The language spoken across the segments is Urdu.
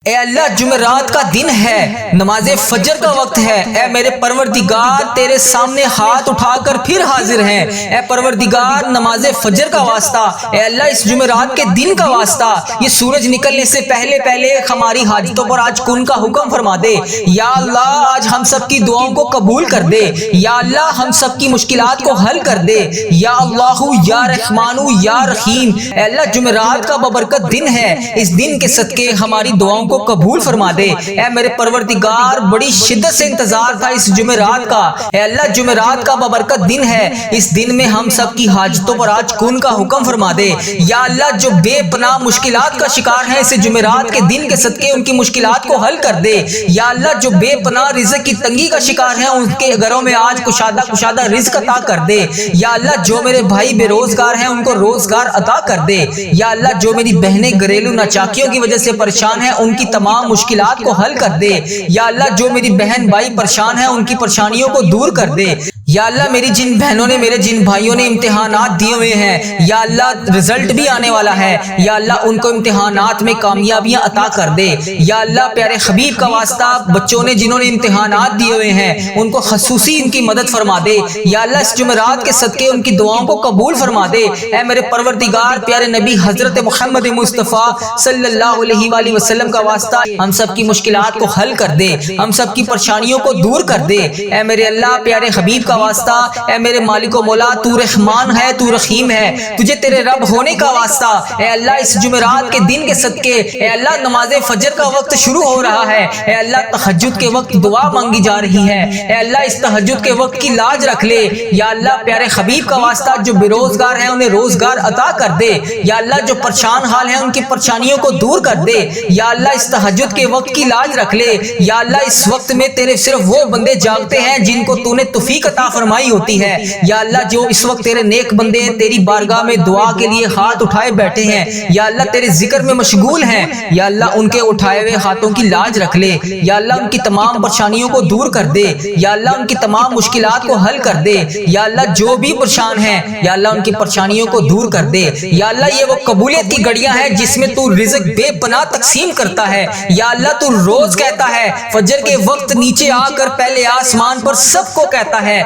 اے اللہ جمعرات کا دن ہے، نماز فجر کا وقت ہے، اے میرے پروردگار تیرے سامنے ہاتھ اٹھا کر پھر حاضر ہیں، اے پروردگار نماز فجر کا واسطہ، اے اللہ اس جمعرات کے دن کا واسطہ، یہ سورج نکلنے سے پہلے پہلے ہماری حاجتوں پر آج کن کا حکم فرما دے یا اللہ، آج ہم سب کی دعاؤں کو قبول کر دے یا اللہ، ہم سب کی مشکلات کو حل کر دے یا اللہ یا رحمان یا رحیم۔ اے اللہ جمعرات کا ببرکت دن ہے، اس دن کے صدقے ہماری دعاؤں کو قبول فرما دے، اے میرے پروردگار بڑی شدت سے انتظار تھا اس جمعرات کا، اے اللہ جمعرات کا ببرکت دن ہے، اس دن میں ہم سب کی حاجتوں پر آج کن کا حکم فرما دے یا اللہ، جو بے پناہ مشکلات کا شکار ہیں اس جمعرات کے دن کے صدقے ان کی مشکلات کو حل کر دے یا اللہ، جو بے پناہ رزق کی تنگی کا شکار ہیں ان کے گھروں میں آج کشادہ رزق عطا کر دے یا اللہ، جو میرے بھائی بے روزگار ہیں ان کو روزگار عطا کر دے یا اللہ، جو میری بہنیں گھریلو ناچاکیوں کی وجہ سے پریشان ہیں ان کی تمام مشکلات کو حل کر دے یا اللہ، جو میری بہن بھائی پریشان ہیں ان کی پریشانیوں کو دور کر دے یا اللہ، میری جن بہنوں نے میرے جن بھائیوں نے امتحانات دیے ہوئے ہیں یا اللہ رزلٹ بھی آنے والا ہے یا اللہ، ان کو امتحانات میں کامیابیاں عطا کر دے یا اللہ، پیارے حبیب کا واسطہ بچوں نے جنہوں نے امتحانات دیے ہوئے ہیں ان کو خصوصی ان کی مدد فرما دے یا اللہ، اس جمعرات کے صدقے ان کی دعاؤں کو قبول فرما دے، اے میرے پروردگار پیارے نبی حضرت محمد مصطفیٰ صلی اللہ علیہ وآلہ وسلم کا واسطہ ہم سب کی مشکلات کو حل کر دے، ہم سب کی پریشانیوں کو دور کر دے، اے میرے اللہ پیارے حبیب کا واسطہ، اے میرے مالک و مولا تو رحمان ہے، تو رحیم ہے، تجھے تیرے رب ہونے کا واسطہ، اے اللہ اس جمعرات کے دن کے صدقے، اے اللہ نماز فجر کا وقت شروع ہو رہا ہے، اے اللہ تہجد کے وقت دعا مانگی جا رہی ہے، اے اللہ اس تہجد کے وقت کی لاج رکھ لے یا اللہ، پیارے حبیب کا واسطہ جو بے روزگار ہیں انہیں روزگار عطا کر دے یا اللہ، جو پریشان حال ہیں ان کی پریشانیوں کو دور کر دے یا اللہ، اس تہجد کے وقت کی لاج رکھ لے یا اللہ، اس وقت میں تیرے صرف وہ بندے جاگتے ہیں جن کو تو نے توفیق عطا فرمائی ہوتی ہے یا اللہ، جو اس وقت تیرے نیک بندے تیری بارگاہ میں دعا کے لیے ہاتھ اٹھائے بیٹھے ہیں یا اللہ، تیرے ذکر میں مشغول ہیں یا اللہ، ان کے اٹھائے ہوئے ہاتھوں کی لاج رکھ لے یا اللہ، ان کی تمام پریشانیوں کو دور کر دے یا اللہ، ان کی تمام مشکلات کو حل کر دے یا اللہ، جو بھی پریشان ہیں یا اللہ ان کی پریشانیوں کو دور کر دے یا اللہ، یہ وہ قبولیت کی گھڑیاں ہیں جس میں تو رزق بے پناہ تقسیم کرتا ہے یا اللہ، تو روز کہتا ہے فجر کے وقت نیچے آ کر پہلے آسمان پر سب کو کہتا ہے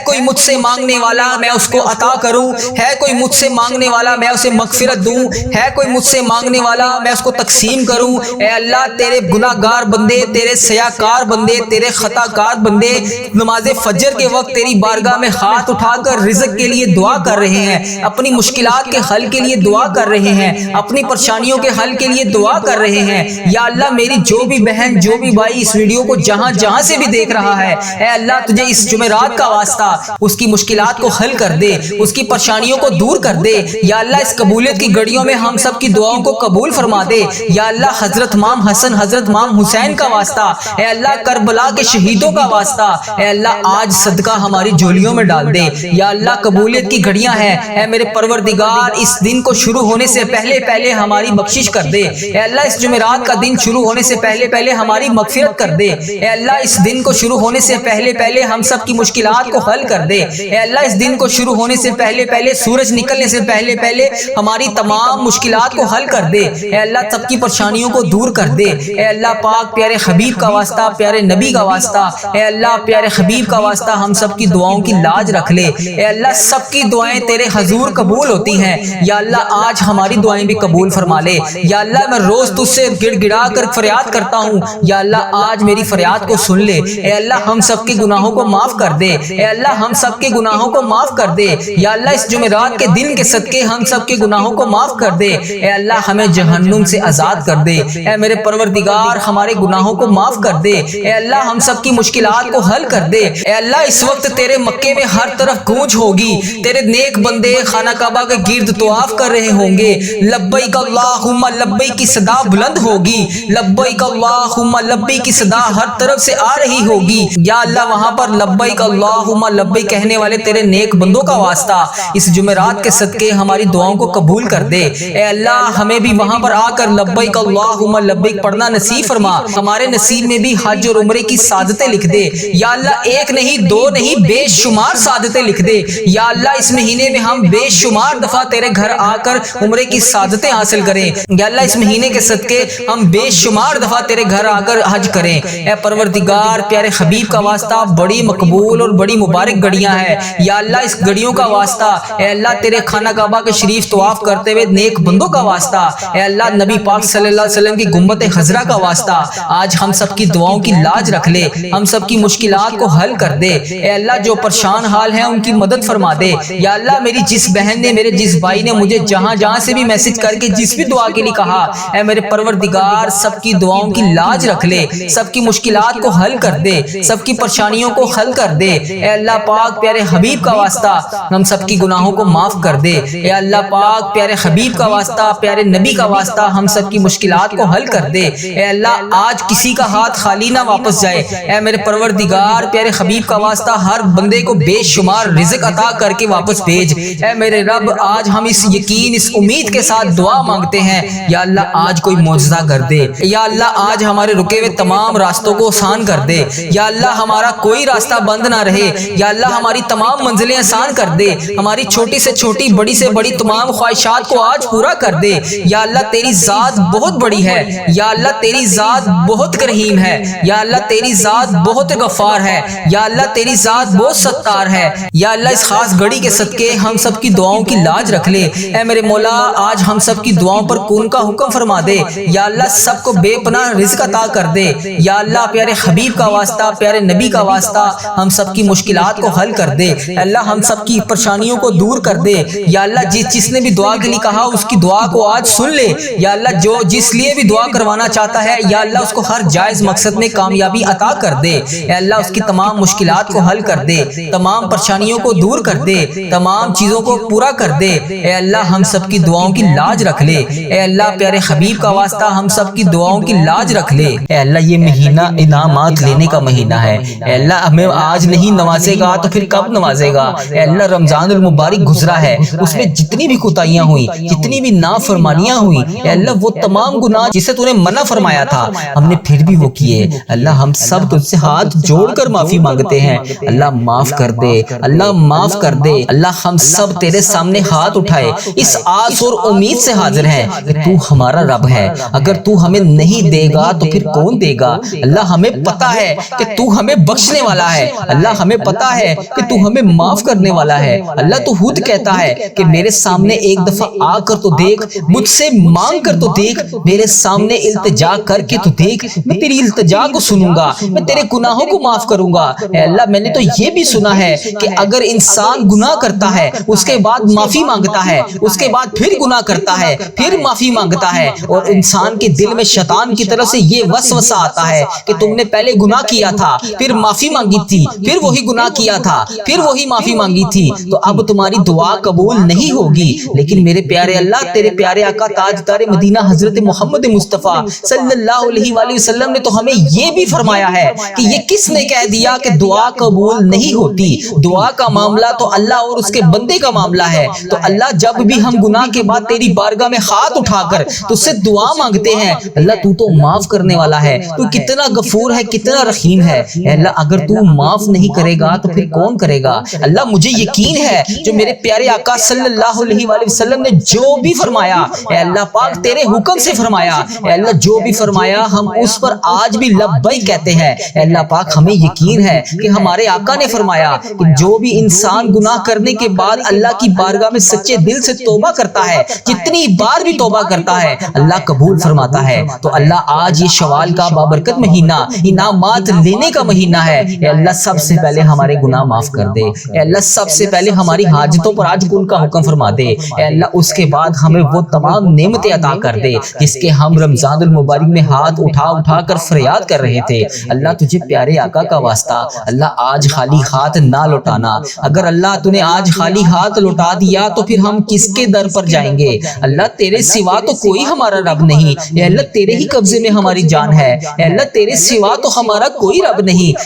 کوئی مجھ سے مانگنے والا میں اس کو عطا کروں، ہے کوئی مجھ سے مانگنے والا میں اسے مغفرت دوں، ہے کوئی مجھ سے مانگنے والا میں اس کو تقسیم کروں، اے اللہ تیرے گناہگار بندے، تیرے سیاکار بندے، تیرے خطا کار بندے نماز فجر کے وقت تیری بارگاہ میں ہاتھ اٹھا کر رزق کے لیے دعا کر رہے ہیں، اپنی مشکلات کے حل کے لیے دعا کر رہے ہیں، اپنی پریشانیوں کے حل کے لیے دعا کر رہے ہیں یا اللہ، میری جو بھی بہن جو بھی بھائی اس ویڈیو کو جہاں جہاں سے بھی دیکھ رہا ہے، اے اللہ تجھے اس جمعرات کا واسطہ اس کی مشکلات کو حل کر دے، اس کی پریشانیوں کو دور کر دے یا اللہ، اس قبولیت کی گھڑیوں میں ہم سب کی دعاؤں کو قبول فرما دے یا اللہ، حضرت امام حسن حضرت امام حسین کا واسطہ، اے اللہ کربلا کے شہیدوں کا واسطہ، اے اللہ آج صدقہ ہماری جھولیوں میں ڈال دے یا اللہ، قبولیت کی گھڑیاں ہیں، اے میرے پروردگار اس دن کو شروع ہونے سے پہلے پہلے ہماری بخشش کر دے، اے اللہ اس جمعرات کا دن شروع ہونے سے پہلے پہلے ہماری مغفرت کر دے، اے اللہ اس دن کو شروع ہونے سے پہلے پہلے ہم سب کی مشکلات کو حل کر دے، اے اللہ اس دن کو شروع ہونے سے پہلے پہلے سورج نکلنے سے پہلے پہلے ہماری تمام مشکلات کو حل کر دے، اے اللہ سب کی پریشانیوں کو دور کر دے، اے اللہ پاک پیارے حبیب کا واسطہ، پیارے نبی کا واسطہ، اے اللہ پیارے حبیب کا واسطہ ہم سب کی دعاؤں کی لاج رکھ لے، اے اللہ سب کی دعائیں تیرے حضور قبول ہوتی ہیں یا اللہ، آج ہماری دعائیں بھی قبول فرما لے یا اللہ، میں روز تجھ سے گڑ گڑا کر فریاد کرتا ہوں یا اللہ، آج میری فریاد کو سن لے، اے اللہ ہم سب کے گناہوں کو معاف کر دے، اے اللہ ہم سب کے گناہوں کو معاف کر دے یا اللہ، اس جمعرات کے دن کے صدقے ہم سب کے گناہوں کو معاف کر دے، اے اللہ ہمیں جہنم سے آزاد کر دے، اے میرے پروردگار ہمارے گناہوں کو معاف کر دے، اے اللہ ہم سب کی مشکلات کو حل کر دے، اے اللہ اس وقت تیرے مکے میں ہر طرف گونج ہوگی، تیرے نیک بندے خانہ کعبہ کے گرد طواف کر رہے ہوں گے، لبیک اللہم لبیک کی صدا بلند ہوگی، لبیک اللہم لبیک کی صدا ہر طرف سے آ رہی ہوگی یا اللہ، وہاں پر لبیک اللہم اللہم لبیک کہنے والے تیرے نیک بندوں کا واسطہ اس جمعرات کے صدقے ہماری دعاؤں کو قبول کر دے۔ اے اللہ ہمیں بھی وہاں پر آ کر لبیک اللہم لبیک پڑھنا نصیب فرما، ہمارے نصیب میں بھی حج اور عمرے کی سعادتیں لکھ دے یا اللہ، ایک نہیں دو نہیں بے شمار سعادتیں لکھ دے یا اللہ۔ اس مہینے میں ہم بے شمار دفعہ تیرے گھر آ کر عمرے کی سعادتیں حاصل کریں یا اللہ، اس مہینے کے صدقے ہم بے شمار دفعہ تیرے گھر آ کر حج کریں۔ اے پروردگار پیارے حبیب کا واسطہ بڑی مقبول اور بڑی مبارک گھڑیاں ہیں یا اللہ، اس گھڑیوں کا واسطہ اے اللہ تیرے خانہ کعبہ کے شریف طواف کرتے ہوئے نیک بندوں کا واسطہ اے اللہ، نبی پاک صلی اللہ علیہ وسلم کی گنبد خضرا کا واسطہ آج ہم سب کی دعاؤں کی لاج رکھ لے، ہم سب کی مشکلات کو حل کر دے اے اللہ۔ جو پریشان حال ہیں ان کی مدد فرما دے یا اللہ۔ میری جس بہن نے، میرے جس بھائی نے مجھے جہاں جہاں سے بھی میسج کر کے جس بھی دعا کے لیے کہا، اے میرے پروردگار سب کی دعاؤں کی لاج رکھ لے، سب کی مشکلات کو حل کر دے، سب کی پریشانیوں کو حل کر دے اے اللہ پاک۔ پیارے حبیب کا واسطہ ہم سب کی گناہوں کو معاف کر دے اے اللہ پاک۔ پیارے حبیب کا واسطہ، پیارے نبی کا واسطہ ہم سب کی مشکلات کو حل کر دے اے اللہ۔ آج کسی کا ہاتھ خالی نہ واپس جائے اے میرے پروردگار۔ پیارے حبیب کا واسطہ ہر بندے کو بے شمار رزق عطا کر کے واپس بھیج اے میرے رب۔ آج ہم اس یقین، اس امید کے ساتھ دعا مانگتے ہیں یا اللہ، آج کوئی معجزہ کر دے یا اللہ۔ آج ہمارے رکے ہوئے تمام راستوں کو آسان کر دے یا اللہ، ہمارا کوئی راستہ بند نہ رہے یا اللہ۔ ہماری تمام منزلیں آسان کر دے، ہماری چھوٹی سے چھوٹی بڑی سے بڑی تمام خواہشات کو آج پورا کر دے یا اللہ۔ تیری ذات بہت بڑی ہے یا اللہ، تیری ذات بہت کریم ہے یا اللہ، تیری ذات بہت غفار ہے یا اللہ، تیری ذات بہت ستار ہے یا اللہ۔ اس خاص گھڑی کے صدقے ہم سب کی دعاؤں کی لاج رکھ لے اے میرے مولا۔ آج ہم سب کی دعاؤں پر کون کا حکم فرما دے یا اللہ، سب کو بے پناہ رزق عطا کر دے یا اللہ۔ پیارے حبیب کا واسطہ، پیارے نبی کا واسطہ ہم سب کی مشکلات کو حل کر دے اللہ۔ ہم سب کی پریشانیوں کو دور کر دے یا اللہ۔ جس نے بھی دعا کے لیے کہا اس کی دعا کو آج سن لے یا اللہ۔ جو جس لیے بھی دعا کروانا چاہتا ہے یا اللہ، اس کو ہر جائز مقصد میں کامیابی عطا کر دے اے اللہ۔ اس کی تمام مشکلات کو حل کر دے، تمام پریشانیوں کو دور کر دے، تمام چیزوں کو پورا کر دے اے اللہ۔ ہم سب کی دعاؤں کی لاج رکھ لے اے اللہ۔ پیارے حبیب کا واسطہ ہم سب کی دعاؤں کی لاج رکھ لے اے اللہ۔ یہ مہینہ انعامات لینے کا مہینہ ہے اے اللہ۔ ہمیں آج نہیں نوازے گا تو پھر کب نوازے گا اے اللہ۔ رمضان المبارک گزرا ہے، اس میں جتنی بھی کوتاہیاں ہوئی، جتنی بھی نافرمانیاں ہوئی اے اللہ، وہ تمام گناہ جسے تو نے منع فرمایا تھا ہم نے پھر بھی وہ کیے اللہ۔ ہم سب تجھ سے ہاتھ جوڑ کر معافی مانگتے ہیں اللہ، معاف کر دے اللہ، معاف کر دے اللہ۔ ہم سب تیرے سامنے ہاتھ اٹھائے اس آس اور امید سے حاضر ہیں کہ تو ہمارا رب ہے۔ اگر تو ہمیں نہیں دے گا تو پھر کون دے گا اللہ۔ ہمیں پتا ہے کہ تو ہمیں بخشنے والا ہے اللہ، ہمیں پتا ہے کہ تو ہمیں معاف کرنے والا ہے اللہ۔ تو خود کہتا ہے کہ میرے سامنے ایک دفعہ آ کر تو دیکھ، مجھ سے مانگ کر تو دیکھ، میرے سامنے التجا کر کے تو دیکھ، میں تیری التجا کو سنوں گا، میں تیرے گناہوں کو معاف کروں گا اے اللہ۔ میں نے تو یہ بھی سنا ہے کہ اگر انسان گناہ کرتا ہے اس کے بعد معافی مانگتا ہے، اس کے بعد پھر گناہ کرتا ہے، پھر معافی مانگتا ہے، اور انسان کے دل میں شیطان کی طرف سے یہ وسوسہ آتا ہے کہ تم نے پہلے گناہ کیا تھا، پھر معافی مانگی تھی، پھر وہی گناہ کیا تھا، پھر وہی معافی مانگی تھی، تو اب تمہاری دعا قبول نہیں ہوگی۔ لیکن میرے پیارے اللہ، تیرے پیارے آقا تاجدار مدینہ حضرت محمد مصطفیٰ صلی اللہ علیہ وآلہ وسلم نے تو ہمیں یہ بھی فرمایا ہے کہ یہ کس نے کہہ دیا کہ دعا قبول نہیں ہوتی؟ دعا کا معاملہ تو اللہ اور اس کے بندے کا معاملہ ہے۔ تو اللہ، جب بھی ہم گناہ کے بعد تیری بارگاہ میں ہاتھ اٹھا کر تجھ سے دعا مانگتے ہیں اللہ، تو معاف کرنے والا ہے، تو کتنا غفور ہے، کتنا رحیم ہے اے اللہ۔ اگر تو معاف نہیں کرے گا تو پھر کون کرے گا اللہ؟ مجھے یقین ہے جو میرے پیارے آقا صلی اللہ علیہ وآلہ وسلم نے جو بھی فرمایا اے اللہ پاک تیرے حکم سے فرمایا اے اللہ، جو بھی فرمایا ہم اس پر آج بھی لبیک کہتے ہیں اے اللہ پاک۔ ہمیں یقین ہے کہ ہمارے آقا نے فرمایا کہ جو بھی انسان گناہ کرنے کے بعد اللہ کی بارگاہ میں سچے دل سے توبہ کرتا ہے، جتنی بار بھی توبہ کرتا ہے اللہ قبول فرماتا ہے۔ تو اللہ، آج یہ شوال کا بابرکت مہینہ انعامات لینے کا مہینہ ہے اے اللہ۔ سب سے پہلے ہمارے گناہ معاف کر دے اے اللہ، سب سے پہلے ہماری حاجتوں پر آج کن کا حکم فرما دے اے اللہ۔ اس کے بعد ہمیں وہ تمام نعمتیں عطا کر دے جس کے ہم رمضان المبارک میں ہاتھ اٹھا اٹھا کر فریاد کر رہے تھے اللہ۔ تجھے پیارے آقا کا واسطہ اللہ، آج خالی ہاتھ نہ لوٹانا۔ اگر اللہ تو نے آج خالی ہاتھ لوٹا دیا تو پھر ہم کس کے در پر جائیں گے اللہ؟ تیرے سوا تو کوئی ہمارا رب نہیں اے اللہ، تیرے ہی قبضے میں ہماری جان ہے اے اللہ، تیرے سوا تو ہمارا کوئی رب نہیں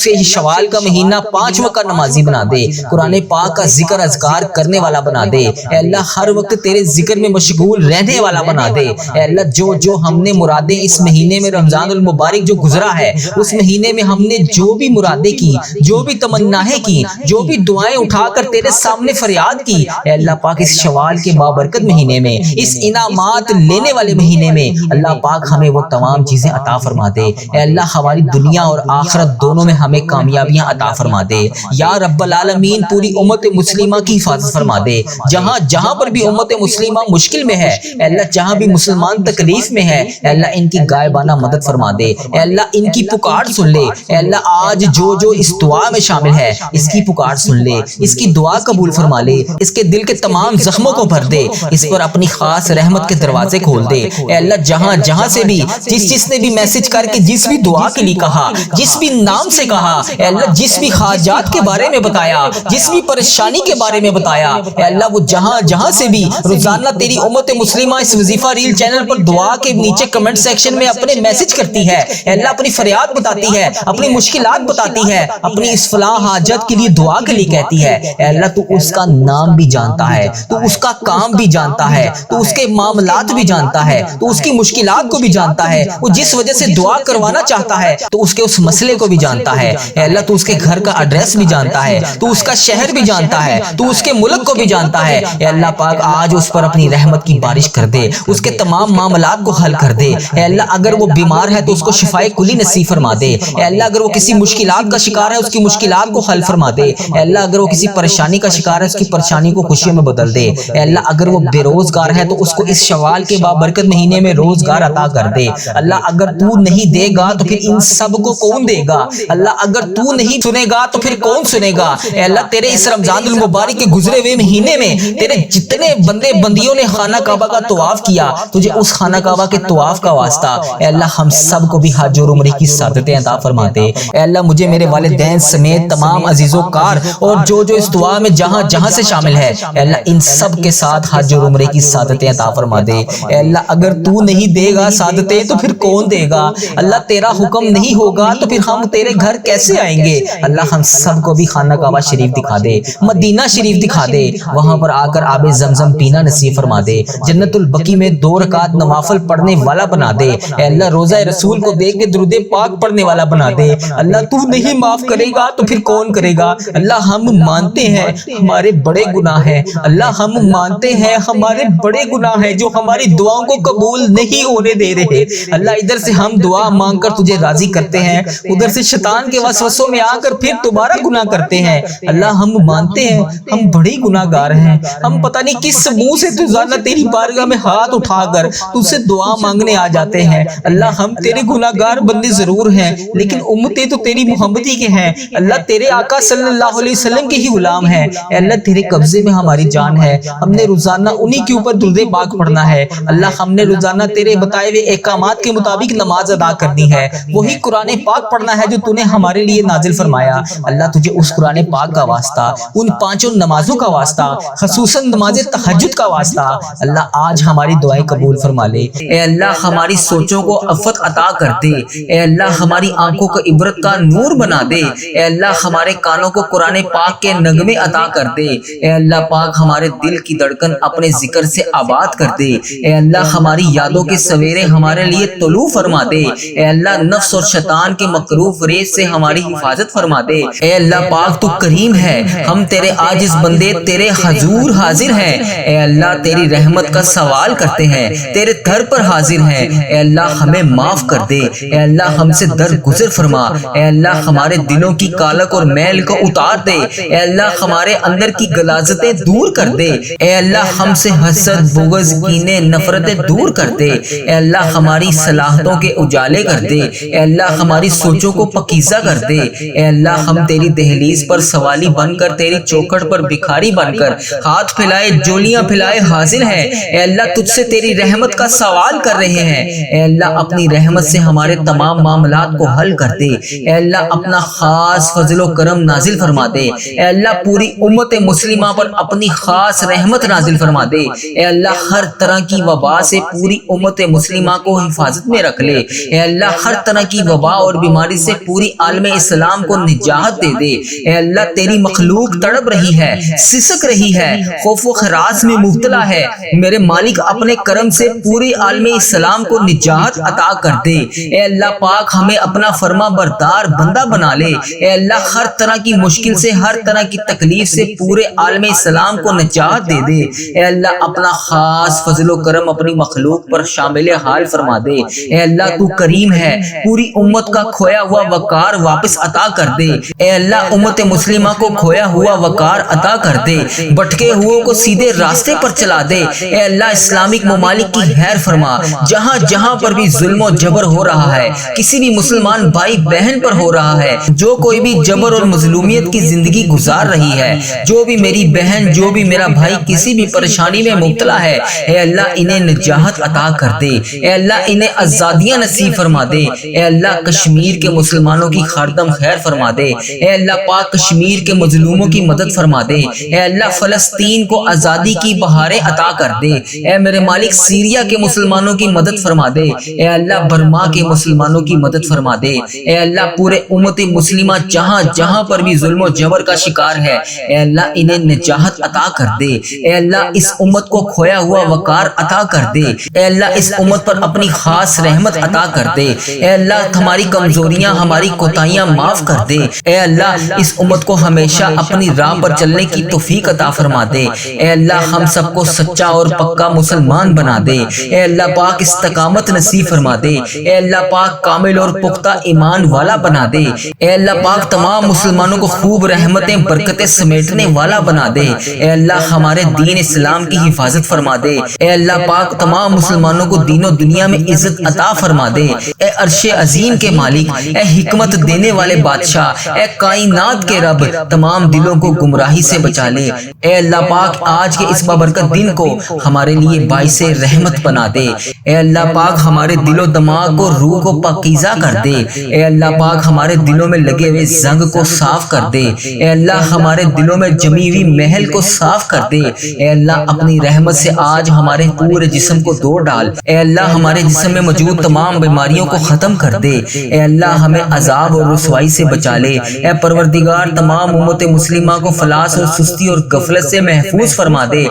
اسے شوال کا مہینہ 5 وقت کا نمازی بنا دے، قرآن پاک کا ذکر اذکار کرنے والا بنا دے، اے اللہ ہر وقت تیرے ذکر میں مشغول رہنے والا بنا دے، اے اللہ جو ہم نے مرادیں اس مہینے میں رمضان المبارک جو گزرا ہے، اس مہینے میں ہم نے جو بھی مرادیں کی، جو بھی تمناہیں کی، جو بھی دعائیں اٹھا کر تیرے سامنے فریاد کی، اے اللہ پاک اس شوال کے بابرکت مہینے میں، اس انعامات لینے والے مہینے میں اللہ پاک ہمیں وہ تمام چیزیں عطا فرما دے، اے اللہ ہماری دنیا اور آخرت دونوں میں ہمیں کامیابیاں عطا فرما دے، یا رب العالمین پوری امت مسلمہ کی حفاظت فرما دے، جہاں پر بھی امت مسلمہ مشکل میں ہے، اے اللہ جہاں بھی مسلمان تکلیف میں ہے، اے اللہ ان کی غائبانہ مدد فرما دے، اے اللہ ان کی پکار سن لے، اے اللہ آج جو اس دعا میں شامل ہے اس کی پکار سن لے، اس کی دعا قبول فرما لے، اس کے دل کے تمام زخموں کو بھر دے، اس پر اپنی خاص رحمت کے دروازے کھول دے، اے اللہ جہاں سے بھی جس نے بھی میسج کر کے جس بھی دعا کے لیے کہا، جس بھی نام سے کہا، اے اللہ جس بھی حاجات کے بارے میں بتایا، جس بھی پریشانی کے بارے میں بتایا، اے اللہ وہ جہاں سے بھی روزانہ تیری امت مسلمہ اس وظیفہ ریل چینل پر دعا کے نیچے کمنٹ سیکشن میں اپنے میسج کرتی ہے، اے اللہ اپنی فریاد بتاتی ہے، اپنی مشکلات بتاتی ہے، اپنی اس فلاں حاجت کے لیے دعا کے لیے کہتی ہے، اے اللہ تو اس کا نام بھی جانتا ہے، تو اس کا کام بھی جانتا ہے، تو اس کے معاملات بھی جانتا ہے، تو اس کی مشکلات کو بھی جانتا ہے، وہ جس وجہ سے دعا کروانا چاہتا ہے تو اس کے اس مسئلے کو بھی جانتا ہے، اے اللہ تو اس کے گھر کا ایڈریس بھی جانتا ہے، تو اس کا شہر بھی جانتا ہے، تو اس کے ملک کو بھی جانتا ہے، اے اللہ پاک آج اس پر اپنی رحمت کی بارش کر دے، اس کے تمام معاملات کو حل کر دے، اے اللہ اگر وہ بیمار ہے تو اس کو شفائے کلی نصیب فرما دے، اے اللہ اگر وہ کسی مشکلات کا شکار ہے اس کی مشکلات کو حل فرما دے، اے اللہ اگر وہ کسی پریشانی کا شکار ہے اس کی پریشانی کو خوشیوں میں بدل دے، اے اللہ اگر وہ بے روزگار ہے تو اس کو اس شوال کے بابرکت مہینے میں روزگار عطا کر دے، اللہ اگر تو نہیں دے گا تو پھر ان سب کو کون دے گا، اللہ اگر تو نہیں سنے گا تو پھر کون سنے گا، اے اللہ تیرے اس رمضان المبارک کے گزرے ہوئے مہینے میں تیرے جتنے بندے بندیوں نے خانہ کعبہ کا طواف کیا، تجھے اس خانہ کعبہ کے طواف کا واسطہ، اے اللہ ہم سب کو بھی حج اور عمرے کی سعادتیں عطا فرما دے، اے اللہ مجھے میرے والدین سمیت تمام عزیز و کار اور جو اس دعا میں جہاں سے شامل ہے، اے اللہ ان سب کے ساتھ حج اور عمرے کی سعادتیں عطا فرما دے، اے اللہ اگر تو نہیں دے گا سعادتیں تو پھر کون دے گا، اللہ تیرا حکم نہیں ہوگا تو پھر ہم تیرے گھر کیسے آئیں گے، اللہ ہم سب کو بھی خانہ کعبہ شریف دکھا دے، مدینہ شریف دکھا دے، وہاں پر آ کر آب زمزم پینا نصیب فرما دے، جنت البقیع میں 2 رکعت نوافل پڑھنے والا بنا دے، اے اللہ روضہ رسول کو دیکھ کے درود پاک پڑھنے والا بنا دے، اللہ تو نہیں معاف کرے گا تو پھر کون کرے گا، اللہ ہم مانتے ہیں ہمارے بڑے گناہ ہیں، اللہ ہم مانتے ہیں ہمارے بڑے گناہ ہیں جو ہماری دعاؤں کو قبول نہیں ہونے دے رہے، اللہ ادھر سے ہم دعا مانگ کر تجھے راضی کرتے ہیں، ادھر سے شیطان کے وسوسوں میں آ کر پھر دوبارہ گناہ کرتے ہیں، اللہ ہم مانتے ہیں ہم بڑے گناہ گار ہیں، ہم پتہ نہیں کس منہ سے روزانہ تیری بارگاہ میں ہاتھ اٹھا کر تجھ سے دعا مانگنے آ جاتے ہیں، اللہ ہم تیرے گناہ گار بندے ضرور ہیں لیکن امتیں تو تیری محمدی کے ہیں، اللہ تیرے آقا صلی اللہ علیہ وسلم کے ہی غلام ہیں، اے اللہ تیرے قبضے میں ہماری جان ہے، ہم نے روزانہ انہی کے اوپر درود پاک پڑھنا ہے، اللہ ہم نے روزانہ تیرے بتائے ہوئے احکامات کے مطابق نماز ادا کرنی ہے، وہی قرآن پاک پڑھنا ہے جو تو نے ہمارے لیے نازل فرمایا، اللہ تجھے اس قرآن پاک کا واسطہ، ان 5 نمازوں کا واسطہ، خصوصاً نماز تہجد کا واسطہ، اللہ آج ہماری دعائیں قبول فرما لے، اے اللہ ہماری سوچوں کو عفت عطا کر دے، اے اللہ ہماری آنکھوں کو عبرت کا نور بنا دے، اے اللہ ہمارے کانوں کو قرآن پاک کے نغمے عطا کر دے، اے اللہ پاک ہمارے دل کی دھڑکن اپنے ذکر سے آباد کر دے، اے اللہ ہماری یادوں کے سویرے ہمارے لیے طلوع فرما دے، اے اللہ نفس اور شیطان کے مکروہ فریب سے ہماری حفاظت فرما دے، اے اللہ پاک تو کریم ہے، ہم تیرے عاجز بندے تیرے حضور حاضر ہیں، اے اللہ تیری رحمت کا سوال کرتے ہیں، تیرے در پر حاضر ہیں، اے اللہ ہمیں معاف کر دے، اے اللہ ہم سے درگزر فرما، اے اللہ ہمارے دلوں کی کالک اور میل کو اتار دے، اے اللہ ہمارے اندر کی غلاظتیں دور کر دے، اے اللہ ہم سے حسد بغض کینے نفرتیں دور کر دے، اے اللہ ہماری صلاحتوں کے اجالے کر دے، اے اللہ ہماری سوچوں کو پکیزہ کر دے، اے اللہ ہم تیری دہلیز پر سوالی بن کر تیری چوکھٹ پر بھکاری بن کر ہاتھ پھیلائے جولیاں پھیلائے حاضر ہیں، اے اللہ تجھ سے تیری رحمت کا سوال کر رہے ہیں، اے اللہ اپنی رحمت سے ہمارے تمام معاملات کو حل کر دے، اے اللہ اپنا خاص فضل و کرم نازل فرما دے، اے اللہ پوری امت مسلمہ پر اپنی خاص رحمت نازل فرما دے، اے اللہ ہر طرح کی وبا سے پوری امت مسلمہ کو حفاظت میں رکھ لے، اے اللہ ہر طرح کی وبا اور بیماری سے پوری عالم اسلام کو نجات دے دے۔ اے اللہ تیری مخلوق تڑپ رہی ہے، سسک رہی ہے، خوف و خراس میں مبتلا ہے، میرے مالک اپنے کرم سے پوری عالم اسلام کو نجات عطا کر دے۔ اے اللہ پاک ہمیں اپنا فرما بردار بندہ بنا لے۔ اے اللہ ہر طرح کی مشکل سے، ہر طرح کی تکلیف سے پورے عالم اسلام کو نجات دے دے۔ اے اللہ اپنا خاص فضل و کرم اپنی مخلوق پر شامل حال فرما دے۔ اے اللہ تو کریم ہے، پوری امت کا کھویا ہوا وقار واپس عطا کر دے۔ اے اللہ امت مسلمہ کو کھویا ہوا وقار عطا کر دے، بھٹکے ہوئے کو سیدھے راستے پر چلا دے۔ اے اللہ اسلامک ممالک کی خیر فرما، جہاں جہاں پر بھی ظلم و جبر ہو رہا ہے، کسی بھی مسلمان بھائی بہن پر ہو رہا ہے، جو کوئی بھی جبر اور مظلومیت کی زندگی گزار رہی ہے، جو بھی میری بہن، جو بھی میرا بھائی کسی بھی پریشانی میں مبتلا ہے، اے اللہ انہیں نجات عطا کر دے۔ اے اللہ انہیں آزادیاں نصیب فرما دے۔ اے اللہ کشمیر کے مسلمانوں کی خاردم خیر فرما دے۔ اے اللہ پاک کشمیر کے مظلوموں کی مدد فرما دے۔ اے اللہ فلسطین کو آزادی کی بہاریں عطا کر دے۔ اے میرے مالک سیریا کے مسلمانوں کی مدد فرما دے۔ اے اللہ برما کے مسلمانوں کی مدد فرما دے۔ اے اللہ پورے امت مسلمہ جہاں جہاں پر بھی ظلم و جبر کا شکار ہے، اے اللہ انہیں نجات عطا کر دے۔ اے اللہ اس امت کو کھویا ہوا وقار عطا کر دے۔ اے اللہ اس امت پر اپنی خاص رحمت عطا کر دے۔ اے اللہ ہماری کمزوریاں، ہماری کوتاہیاں معاف کر دے۔ اے اللہ اس امت کو ہمیشہ اپنی راہ پر چلنے کی توفیق عطا فرما دے۔ اے اللہ ہم سب کو سچا اور پکا مسلمان بنا دے۔ اے اللہ پاک استقامت نصیب فرما دے۔ اے اللہ پاک کامل اور پختہ ایمان والا بنا دے۔ اے اللہ پاک تمام مسلمانوں کو خوب رحمتیں برکتیں سمیٹنے والا بنا دے۔ اے اللہ ہمارے دین اسلام کی حفاظت فرما دے۔ اے اللہ پاک تمام مسلمانوں کو دین و دنیا میں عزت عطا فرما دے۔ اے عرش عظیم کے مالک، اے حکمت دینے والے بادشاہ، اے کائنات کے رب، تمام دلوں کو گمراہی سے بچا لے۔ اے اللہ پاک آج کے اس بابرکت دن کو ہمارے لیے باعث رحمت بنا دے۔ اے اللہ پاک ہمارے دل و دماغ کو، روح کو پاکیزہ کر دے۔ اے اللہ پاک ہمارے دلوں میں لگے ہوئے زنگ کو صاف کر دے۔ اے اللہ ہمارے دلوں میں جمی ہوئی محل کو صاف کر دے۔ اے اللہ اپنی رحمت سے آج ہمارے پورے جسم کو دھو ڈال۔ اے اللہ ہمارے جسم میں موجود تمام بیماریوں کو ختم کر دے۔ اے اللہ ہمیں عذاب اور رسوائی سے بچا لے۔ اے پروردگار تمام امت مسلمہ کو فلاس اور سستی اور غفلت سے محفوظ فرما دے۔